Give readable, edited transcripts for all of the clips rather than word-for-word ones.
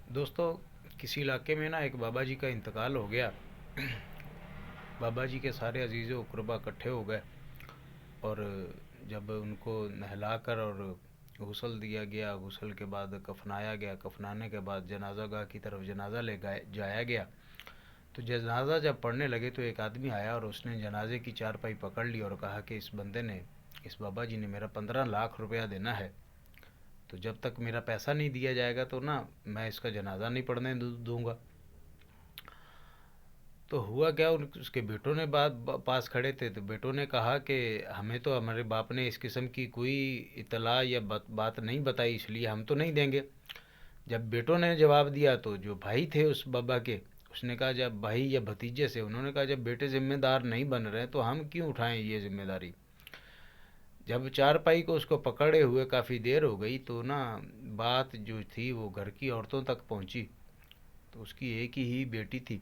دوستو، کسی علاقے میں نا ایک بابا جی کا انتقال ہو گیا۔ بابا جی کے سارے عزیز و اقربا اکٹھے ہو گئے، اور جب ان کو نہلا کر اور غسل دیا گیا، غسل کے بعد کفنایا گیا، کفنانے کے بعد جنازہ گاہ کی طرف جنازہ لے جایا گیا، تو جنازہ جب پڑھنے لگے تو ایک آدمی آیا اور اس نے جنازے کی چارپائی پکڑ لی اور کہا کہ اس بندے نے، اس بابا جی نے میرا 15 لاکھ روپیہ دینا ہے، تو جب تک میرا پیسہ نہیں دیا جائے گا تو نا میں اس کا جنازہ نہیں پڑھنے دوں گا۔ تو ہوا کیا، اس کے بیٹوں نے پاس کھڑے تھے، تو بیٹوں نے کہا کہ ہمیں تو ہمارے باپ نے اس قسم کی کوئی اطلاع یا بات نہیں بتائی، اس لیے ہم تو نہیں دیں گے۔ جب بیٹوں نے جواب دیا تو جو بھائی تھے اس بابا کے، اس نے کہا، جب بھائی یا بھتیجے سے، انہوں نے کہا جب بیٹے ذمہ دار نہیں بن رہے تو ہم کیوں اٹھائیں یہ ذمہ داری۔ جب چارپائی کو اس کو پکڑے ہوئے کافی دیر ہو گئی تو نا بات جو تھی وہ گھر کی عورتوں تک پہنچی۔ تو اس کی ایک ہی بیٹی تھی،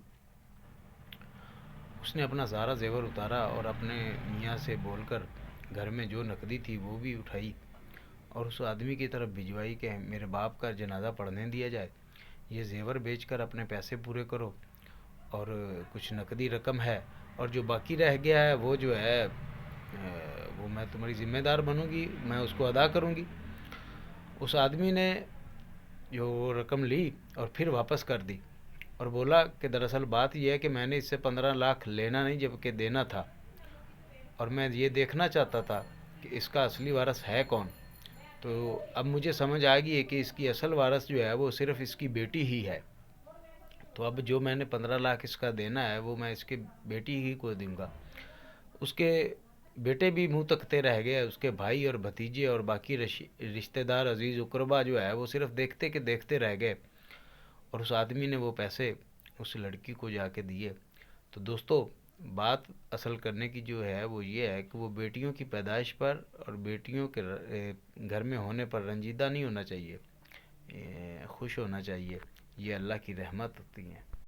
اس نے اپنا سارا زیور اتارا اور اپنے میاں سے بول کر گھر میں جو نقدی تھی وہ بھی اٹھائی اور اس آدمی کی طرف بھجوائی کہ میرے باپ کا جنازہ پڑھنے دیا جائے، یہ زیور بیچ کر اپنے پیسے پورے کرو، اور کچھ نقدی رقم ہے، اور جو باقی رہ گیا ہے وہ جو ہے وہ میں تمہاری ذمہ دار بنوں گی، میں اس کو ادا کروں گی۔ اس آدمی نے جو وہ رقم لی اور پھر واپس کر دی، اور بولا کہ دراصل بات یہ ہے کہ میں نے اس سے 15 لاکھ لینا نہیں جبکہ دینا تھا، اور میں یہ دیکھنا چاہتا تھا کہ اس کا اصلی وارث ہے کون۔ تو اب مجھے سمجھ آ گئی ہے کہ اس کی اصل وارث جو ہے وہ صرف اس کی بیٹی ہی ہے، تو اب جو میں نے 15 لاکھ اس کا دینا ہے وہ میں اس کی بیٹی ہی کو دوں گا۔ اس کے بیٹے بھی منہ تکتے رہ گئے، اس کے بھائی اور بھتیجے اور باقی رشتہ دار عزیز اقربا جو ہے وہ صرف دیکھتے کہ دیکھتے رہ گئے، اور اس آدمی نے وہ پیسے اس لڑکی کو جا کے دیے۔ تو دوستو، بات اصل کرنے کی جو ہے وہ یہ ہے کہ وہ بیٹیوں کی پیدائش پر اور بیٹیوں کے گھر میں ہونے پر رنجیدہ نہیں ہونا چاہیے، خوش ہونا چاہیے، یہ اللہ کی رحمت ہوتی ہیں۔